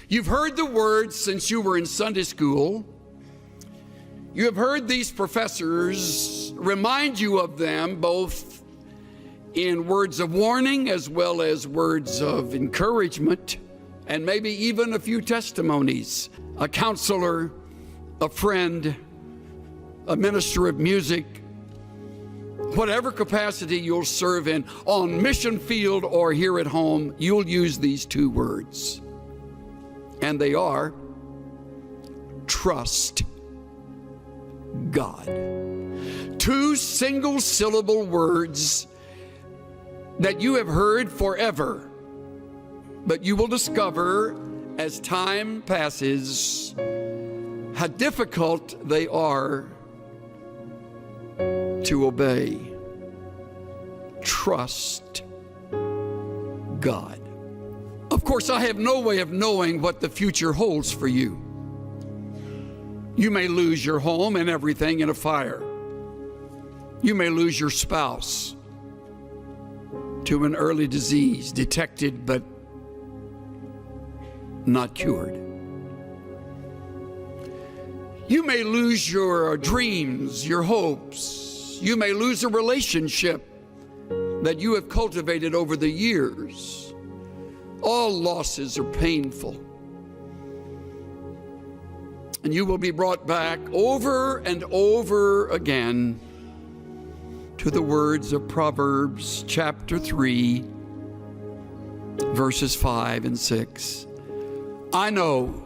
You've heard the words since you were in Sunday school. You have heard these professors remind you of them, both in words of warning as well as words of encouragement, and maybe even a few testimonies. A counselor, a friend, a minister of music, whatever capacity you'll serve in, on mission field or here at home, you'll use these two words. And they are, trust God. Two single-syllable words that you have heard forever, but you will discover as time passes how difficult they are to obey. Trust God. Of course, I have no way of knowing what the future holds for you. You may lose your home and everything in a fire. You may lose your spouse to an early disease, detected but not cured. You may lose your dreams, your hopes. You may lose a relationship that you have cultivated over the years. All losses are painful. And you will be brought back over and over again to the words of Proverbs chapter 3, verses 5 and 6. I know.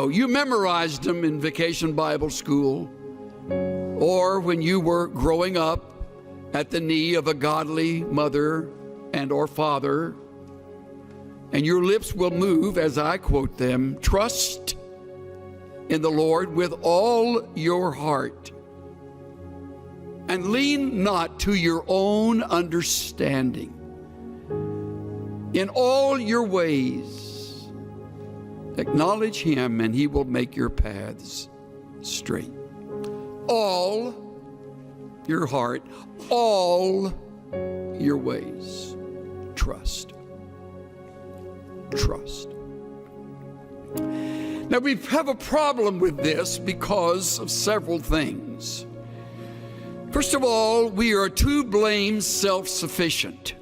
You memorized them in Vacation Bible School or when you were growing up at the knee of a godly mother and or father, and your lips will move as I quote them. Trust in the Lord with all your heart, and lean not to your own understanding. In all your ways, acknowledge him, and he will make your paths straight. All your heart, all your ways, trust. Trust. Now, we have a problem with this because of several things. First of all, we are too blamed self-sufficient.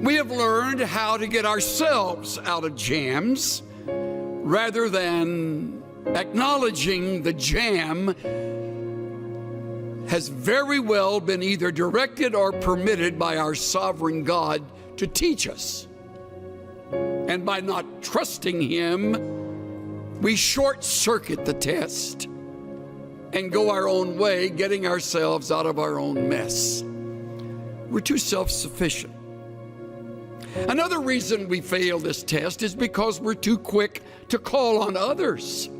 We have learned how to get ourselves out of jams rather than acknowledging the jam has very well been either directed or permitted by our sovereign God to teach us. And by not trusting him, we short-circuit the test and go our own way, getting ourselves out of our own mess. We're too self-sufficient. Another reason we fail this test is because we're too quick to call on others.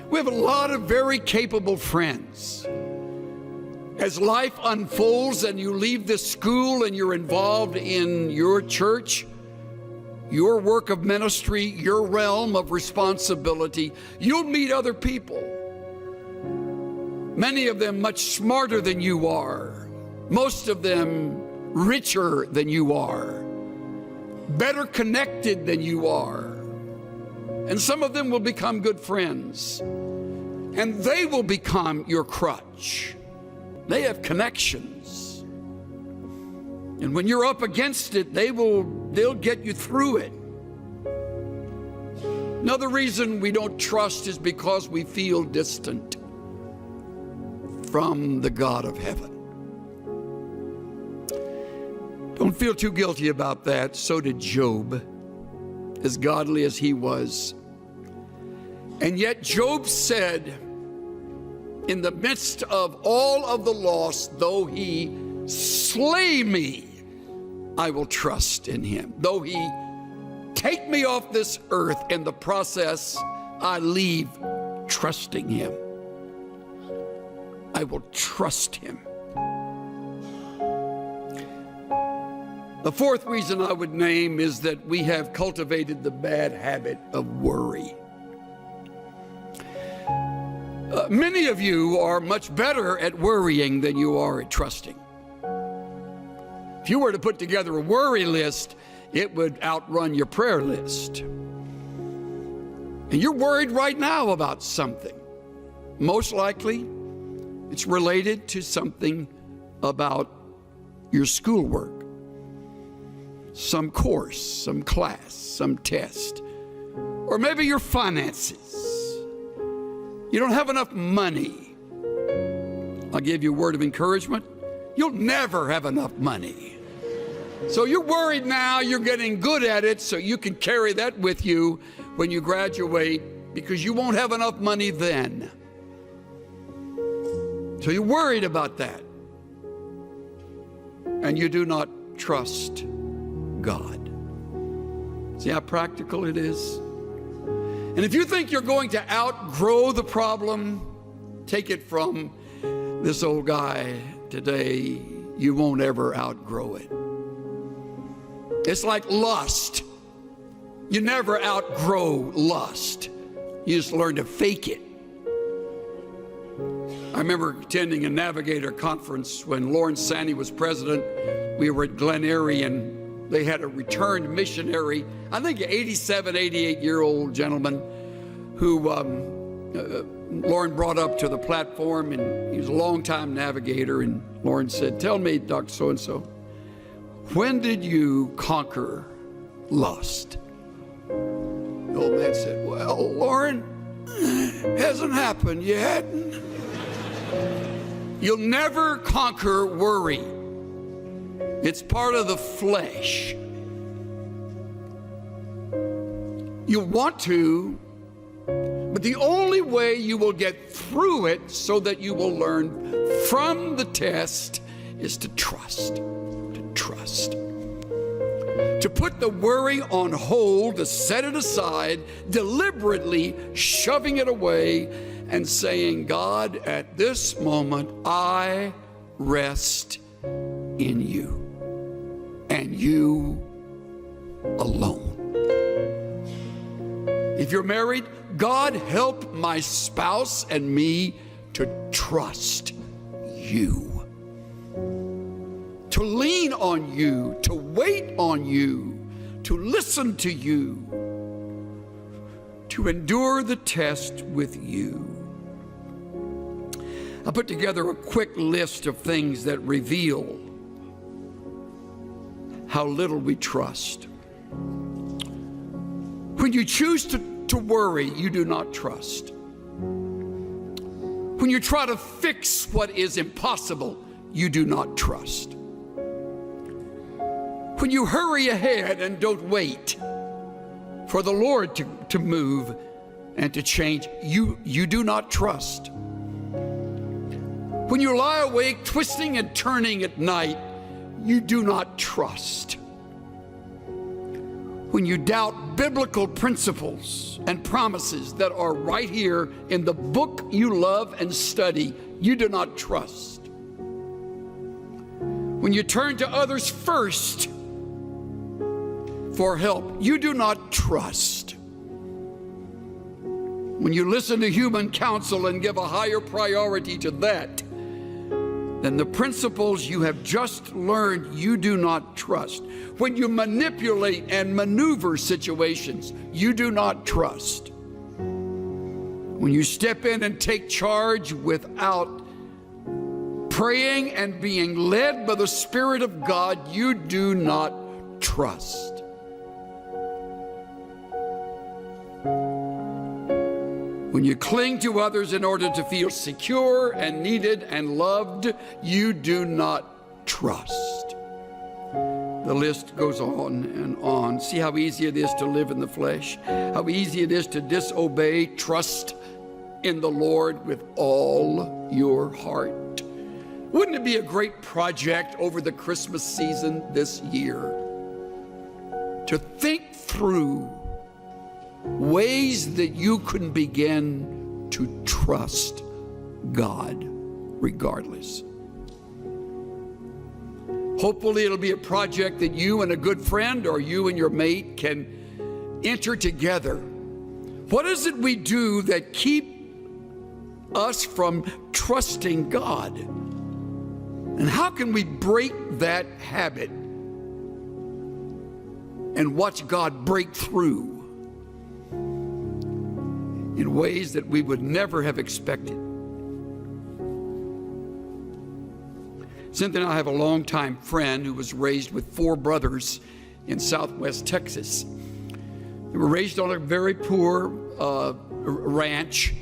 We have a lot of very capable friends. As life unfolds and you leave this school and you're involved in your church, your work of ministry, your realm of responsibility, you'll meet other people. Many of them much smarter than you are. Most of them richer than you are. Better connected than you are. And some of them will become good friends. And they will become your crutch. They have connections. And when you're up against it, they'll get you through it. Another reason we don't trust is because we feel distant from the God of heaven. Don't feel too guilty about that. So did Job, as godly as he was. And yet Job said, in the midst of all of the loss, though he slay me, I will trust in him. Though he take me off this earth, in the process, I leave trusting him. I will trust him. The fourth reason I would name is that we have cultivated the bad habit of worry. Many of you are much better at worrying than you are at trusting. If you were to put together a worry list, it would outrun your prayer list. And you're worried right now about something. Most likely, it's related to something about your schoolwork, some course, some class, some test, or maybe your finances. You don't have enough money. I'll give you a word of encouragement. You'll never have enough money. So you're worried now, you're getting good at it so you can carry that with you when you graduate, because you won't have enough money then. So you're worried about that. And you do not trust God. See how practical it is? And if you think you're going to outgrow the problem, take it from this old guy today, you won't ever outgrow it. It's like lust. You never outgrow lust. You just learn to fake it. I remember attending a Navigator conference when Lawrence Sandy was president. We were at Glen Eyrie, and they had a returned missionary, I think an 87, 88-year-old gentleman who Lauren brought up to the platform, and he was a longtime navigator. And Lauren said, "Tell me, Dr. So-and-so, when did you conquer lust?" The old man said, "Well, Lauren, hasn't happened yet." You'll never conquer worry. It's part of the flesh. You want to, but the only way you will get through it so that you will learn from the test is to trust. To trust. To put the worry on hold, to set it aside, deliberately shoving it away and saying, "God, at this moment, I rest in you and you alone." If you're married, God, help my spouse and me to trust you, to lean on you, to wait on you, to listen to you, to endure the test with you. I put together a quick list of things that reveal how little we trust. When you choose to worry, you do not trust. When you try to fix what is impossible, you do not trust. When you hurry ahead and don't wait for the Lord to move and to change, you do not trust. When you lie awake twisting and turning at night, you do not trust. When you doubt biblical principles and promises that are right here in the book you love and study, you do not trust. When you turn to others first for help, you do not trust. When you listen to human counsel and give a higher priority to that than the principles you have just learned, you do not trust. When you manipulate and maneuver situations, you do not trust. When you step in and take charge without praying and being led by the Spirit of God, you do not trust. When you cling to others in order to feel secure and needed and loved, you do not trust. The list goes on and on. See how easy it is to live in the flesh, how easy it is to disobey. Trust in the Lord with all your heart. Wouldn't it be a great project over the Christmas season this year to think through ways that you can begin to trust God regardless? Hopefully it'll be a project that you and a good friend or you and your mate can enter together. What is it we do that keep us from trusting God? And how can we break that habit? and watch God break through in ways that we would never have expected. Cynthia and I have a longtime friend who was raised with 4 brothers in southwest Texas. They were raised on a very poor ranch.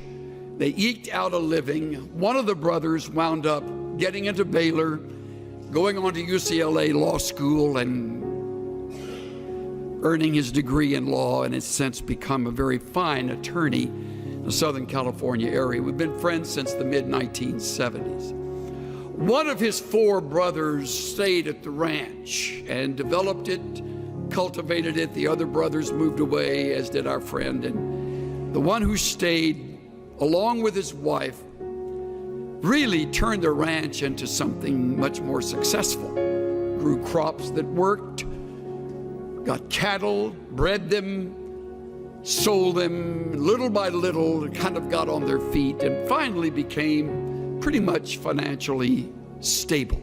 They eked out a living. One of the brothers wound up getting into Baylor, going on to UCLA Law School, and earning his degree in law, and has since become a very fine attorney in the Southern California area. We've been friends since the mid-1970s. One of his 4 brothers stayed at the ranch and developed it, cultivated it. The other brothers moved away, as did our friend. And the one who stayed, along with his wife, really turned the ranch into something much more successful. Grew crops that worked, got cattle, bred them, sold them. Little by little, kind of got on their feet and finally became pretty much financially stable.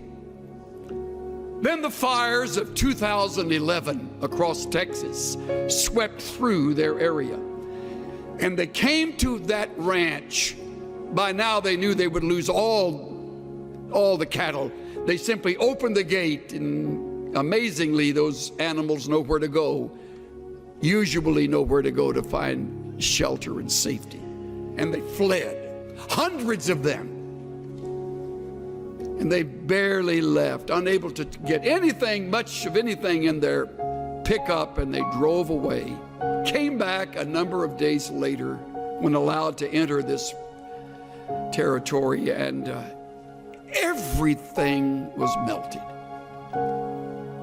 Then the fires of 2011 across Texas swept through their area, and they came to that ranch. By now they knew they would lose all the cattle. They simply opened the gate, and amazingly, those animals know where to go, usually know where to go to find shelter and safety. And they fled, hundreds of them. And they barely left, unable to get anything, much of anything in their pickup, and they drove away. Came back a number of days later when allowed to enter this territory, and everything was melted.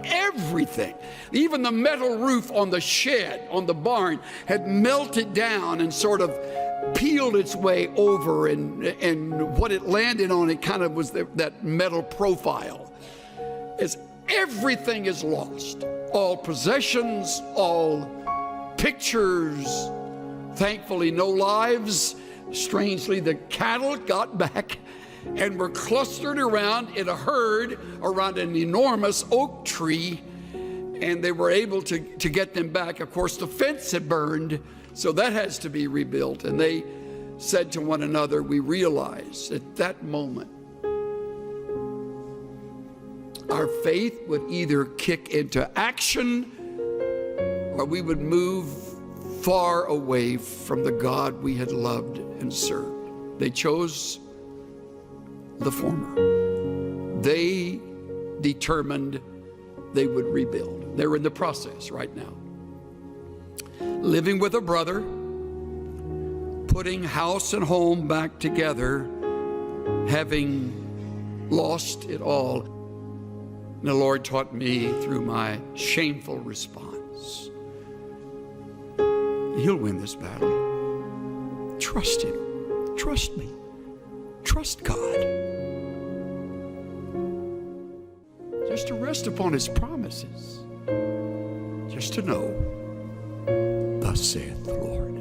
Everything. Even the metal roof on the shed, on the barn, had melted down and sort of peeled its way over, and what it landed on, it kind of was that metal profile. As everything is lost, all possessions, all pictures, thankfully no lives. Strangely, the cattle got back and were clustered around in a herd around an enormous oak tree, and they were able to get them back. Of course, the fence had burned, so that has to be rebuilt. And they said to one another, we realized at that moment our faith would either kick into action or we would move far away from the God we had loved and served. They chose the former. They determined they would rebuild. They're in the process right now. Living with a brother, putting house and home back together, having lost it all. And the Lord taught me through my shameful response, He'll win this battle. Trust Him. Trust me. Trust God. Just to rest upon His promises. Just to know, thus saith the Lord.